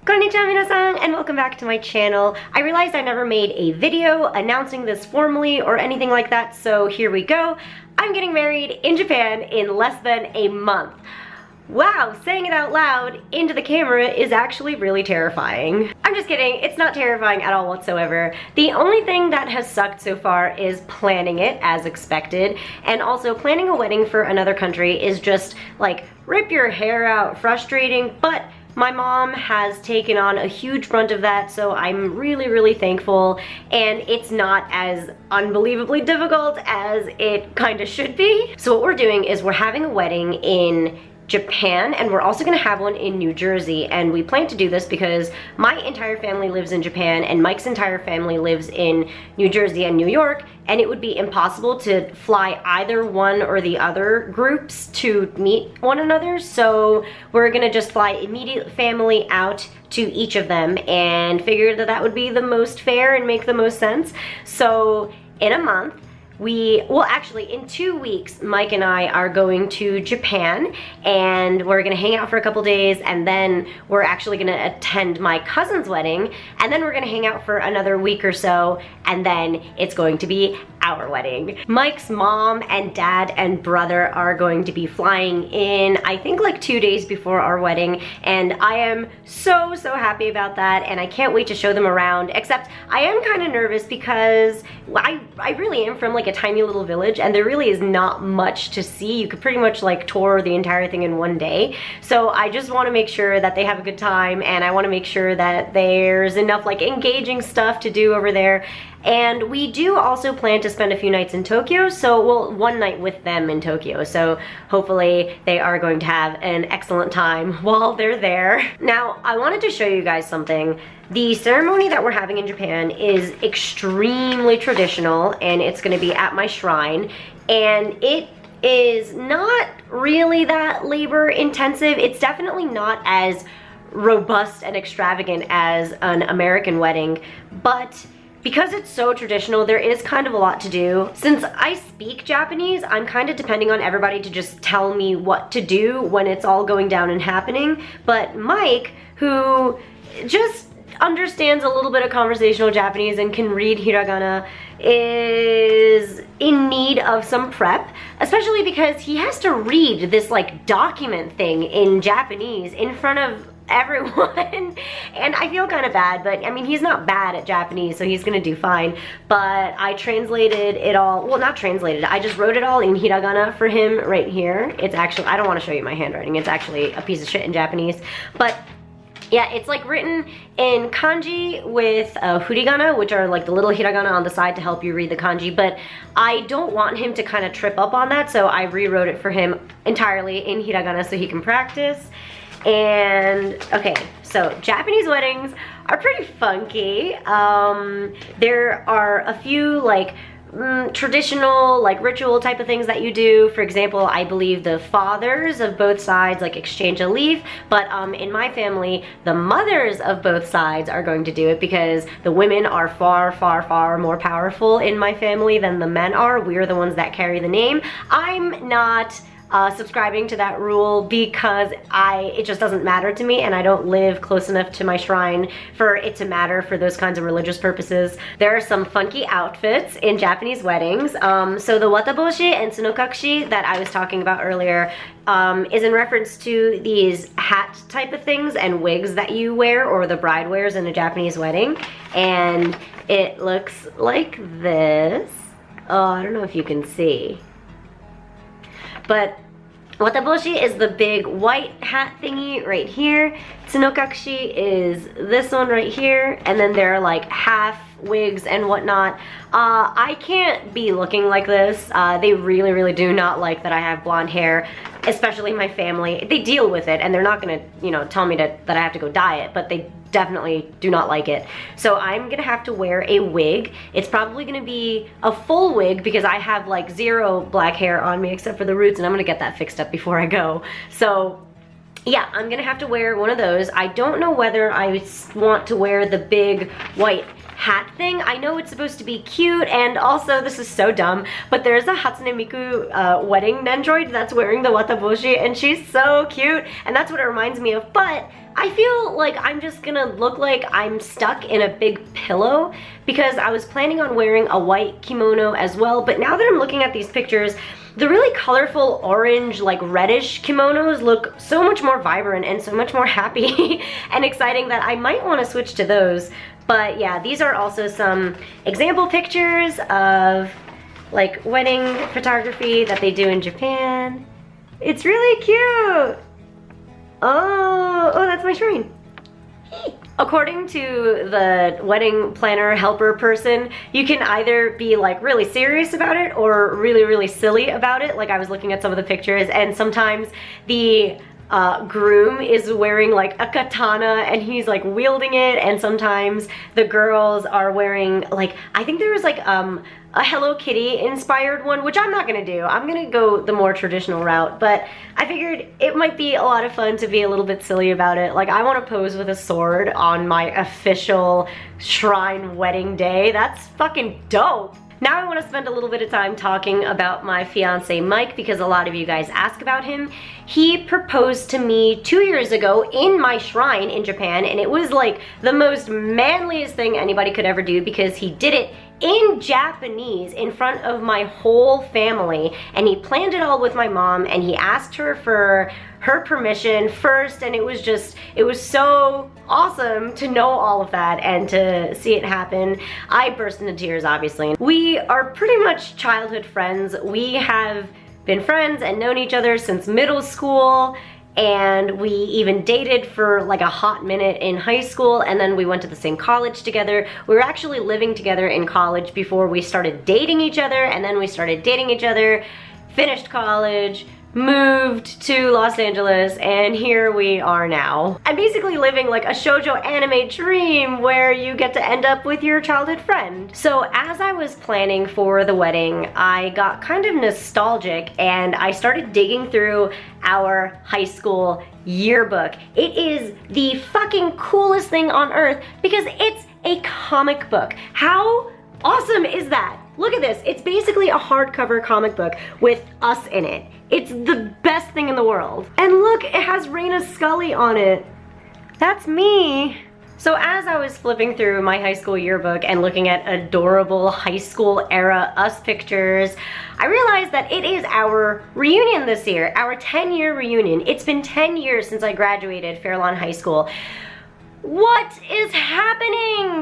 Konnichiwa minasan, and welcome back to my channel. I realized I never made a video announcing this formally or anything like that, so here we go. I'm getting married in Japan in less than a month. Wow, saying it out loud into the camera is actually really terrifying. I'm just kidding, it's not terrifying at all whatsoever. The only thing that has sucked so far is planning it as expected, and also planning a wedding for another country is just like rip your hair out frustrating, but my mom has taken on a huge brunt of that, so I'm really thankful, and it's not as unbelievably difficult as it kind of should be. So what we're doing is we're having a wedding in Japan, and we're also gonna have one in New Jersey, and we plan to do this because my entire family lives in Japan and Mike's entire family lives in New Jersey and New York, and it would be impossible to fly either one or the other groups to meet one another, so we're gonna just fly immediate family out to each of them and figured that that would be the most fair and make the most sense. So in a month, actually in 2 weeks, Mike and I are going to Japan, and we're gonna hang out for a couple days, and then we're actually gonna attend my cousin's wedding, and then we're gonna hang out for another week or so, and then it's going to be our wedding. Mike's mom and dad and brother are going to be flying in, I think like 2 days before our wedding, and I am so happy about that, and I can't wait to show them around, except I am kind of nervous because I really am from like a tiny little village, and there really is not much to see. You could pretty much like tour the entire thing in one day, so I just want to make sure that they have a good time, and I want to make sure that there's enough like engaging stuff to do over there. And we do also plan to spend a few nights in Tokyo, so well, one night with them in Tokyo, so hopefully they are going to have an excellent time while they're there. Now, I wanted to show you guys something. The ceremony that we're having in Japan is extremely traditional, and it's gonna be at my shrine, and it is not really that labor intensive. It's definitely not as robust and extravagant as an American wedding, but because it's so traditional, there is kind of a lot to do. Since I speak Japanese, I'm kind of depending on everybody to just tell me what to do when it's all going down and happening. But Mike, who just understands a little bit of conversational Japanese and can read hiragana, is in need of some prep, especially because he has to read this like document thing in Japanese in front of everyone. And I feel kind of bad, but I mean, he's not bad at Japanese, so he's gonna do fine. But I translated it all, well, not translated, I just wrote it all in hiragana for him right here. It's actually, I don't want to show you my handwriting, it's actually a piece of shit in Japanese, but yeah, it's like written in kanji with furigana, which are like the little hiragana on the side to help you read the kanji, but I don't want him to kind of trip up on that, so I rewrote it for him entirely in hiragana so he can practice. And okay, so Japanese weddings are pretty funky. There are a few like traditional like ritual type of things that you do. For example, I believe the fathers of both sides like exchange a leaf, but in my family the mothers of both sides are going to do it because the women are far more powerful in my family than the men are. We're the ones that carry the name. I'm not subscribing to that rule because it just doesn't matter to me, and I don't live close enough to my shrine for it to matter for those kinds of religious purposes. There are some funky outfits in Japanese weddings. So the wataboshi and tsunokakushi that I was talking about earlier is in reference to these hat type of things and wigs that you wear, or the bride wears in a Japanese wedding, and it looks like this. Oh, I don't know if you can see, but wataboshi is the big white hat thingy right here. Tsunokakushi is this one right here, and then there are like half wigs and whatnot. I can't be looking like this. They really do not like that I have blonde hair, especially my family. They deal with it, and they're not gonna, you know, tell me that I have to go dye it, but they definitely do not like it. So I'm gonna have to wear a wig. It's probably gonna be a full wig because I have like zero black hair on me except for the roots, and I'm gonna get that fixed up before I go. So yeah, I'm gonna have to wear one of those. I don't know whether I want to wear the big white hat thing. I know it's supposed to be cute, and also this is so dumb, but there's a Hatsune Miku wedding android that's wearing the wataboshi, and she's so cute, and that's what it reminds me of. But I feel like I'm just gonna look like I'm stuck in a big pillow because I was planning on wearing a white kimono as well, but now that I'm looking at these pictures, the really colorful orange, like reddish kimonos look so much more vibrant and so much more happy and exciting that I might want to switch to those. But yeah, these are also some example pictures of like wedding photography that they do in Japan. It's really cute. Oh, that's my shrine. According to the wedding planner helper person, you can either be like really serious about it or really silly about it. Like I was looking at some of the pictures, and sometimes the groom is wearing like a katana and he's like wielding it, and sometimes the girls are wearing like, I think there was like a Hello Kitty inspired one, which I'm not gonna do. I'm gonna go the more traditional route, but I figured it might be a lot of fun to be a little bit silly about it. Like I want to pose with a sword on my official shrine wedding day. That's fucking dope. Now I want to spend a little bit of time talking about my fiance Mike, because a lot of you guys ask about him. He proposed to me 2 years ago in my shrine in Japan, and it was like the most manliest thing anybody could ever do because he did it in Japanese in front of my whole family, and he planned it all with my mom, and he asked her for her permission first, and it was so awesome to know all of that and to see it happen. I burst into tears, obviously. We are pretty much childhood friends. We have been friends and known each other since middle school, and we even dated for like a hot minute in high school, and then we went to the same college together. We were actually living together in college before we started dating each other, and then we started dating each other, finished college, moved to Los Angeles, and here we are now. I'm basically living like a shoujo anime dream where you get to end up with your childhood friend. So as I was planning for the wedding, I got kind of nostalgic and I started digging through our high school yearbook. It is the fucking coolest thing on earth because it's a comic book. How awesome is that? Look at this. It's basically a hardcover comic book with us in it. It's the best thing in the world. And look, it has Reina's Scully on it. That's me. So as I was flipping through my high school yearbook and looking at adorable high school era us pictures, I realized that it is our reunion this year, our 10-year reunion. It's been 10 years since I graduated Fairlawn High School. What is happening?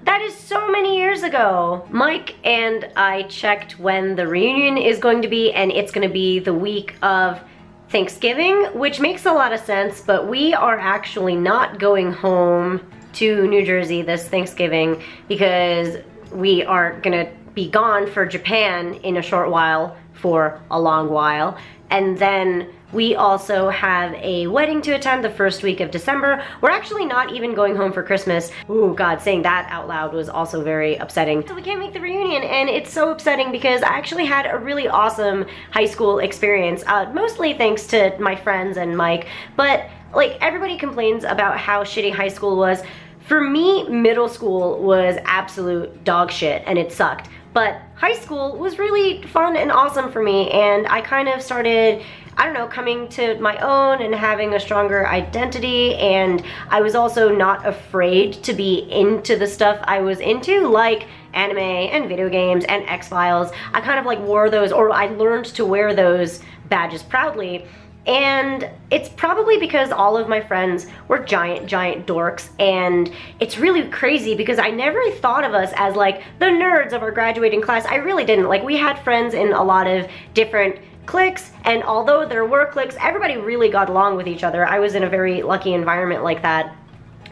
That is so many years ago. Mike and I checked when the reunion is going to be, and it's going to be the week of Thanksgiving, which makes a lot of sense, but we are actually not going home to New Jersey this Thanksgiving because we are going to be gone for Japan in a short while for a long while. And then we also have a wedding to attend the first week of December. We're actually not even going home for Christmas. Ooh, God, saying that out loud was also very upsetting. So we can't make the reunion, and it's so upsetting because I actually had a really awesome high school experience, mostly thanks to my friends and Mike, but like everybody complains about how shitty high school was. For me, middle school was absolute dog shit and it sucked. But high school was really fun and awesome for me, and I kind of started, I don't know, coming to my own and having a stronger identity, and I was also not afraid to be into the stuff I was into, like anime and video games and X-Files. I kind of like wore those, or I learned to wear those badges proudly. And it's probably because all of my friends were giant dorks, and it's really crazy because I never thought of us as like the nerds of our graduating class. I really didn't. Like, we had friends in a lot of different cliques, and although there were cliques, everybody really got along with each other. I was in a very lucky environment like that.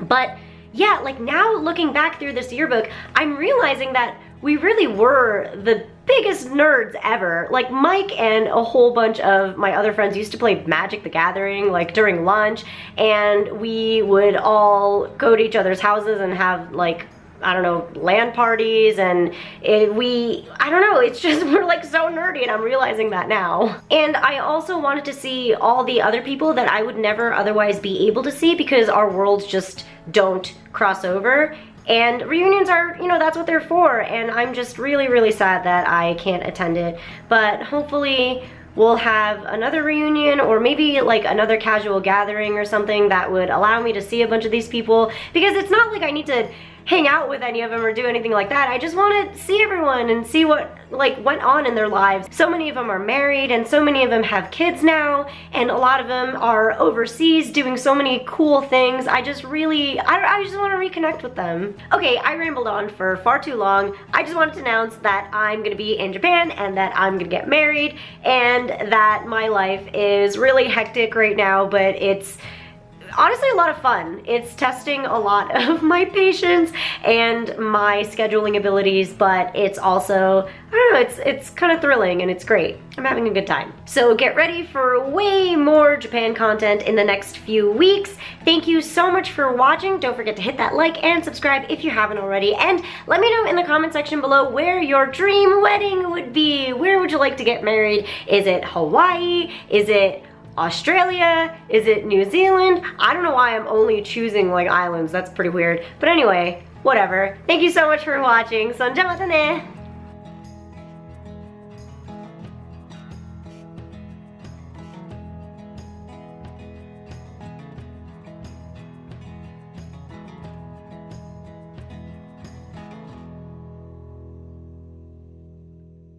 But yeah, like now looking back through this yearbook, I'm realizing that we really were the biggest nerds ever. Like, Mike and a whole bunch of my other friends used to play Magic the Gathering like during lunch, and we would all go to each other's houses and have like, I don't know, LAN parties, and I don't know, it's just, we're like so nerdy, and I'm realizing that now. And I also wanted to see all the other people that I would never otherwise be able to see because our worlds just don't cross over. And reunions are, you know, that's what they're for, and I'm just really sad that I can't attend it. But hopefully we'll have another reunion or maybe like another casual gathering or something that would allow me to see a bunch of these people, because it's not like I need to hang out with any of them or do anything like that. I just want to see everyone and see what like went on in their lives. So many of them are married and so many of them have kids now, and a lot of them are overseas doing so many cool things. I just want to reconnect with them. Okay, I rambled on for far too long. I just wanted to announce that I'm gonna be in Japan and that I'm gonna get married and that my life is really hectic right now, but it's honestly a lot of fun. It's testing a lot of my patience and my scheduling abilities, but it's also, I don't know, it's kind of thrilling and it's great. I'm having a good time. So get ready for way more Japan content in the next few weeks. Thank you so much for watching. Don't forget to hit that like and subscribe if you haven't already. And let me know in the comment section below where your dream wedding would be. Where would you like to get married? Is it Hawaii? Is it Australia? Is it New Zealand? I don't know why I'm only choosing like islands. That's pretty weird. But anyway, whatever. Thank you so much for watching. そんじゃまたね!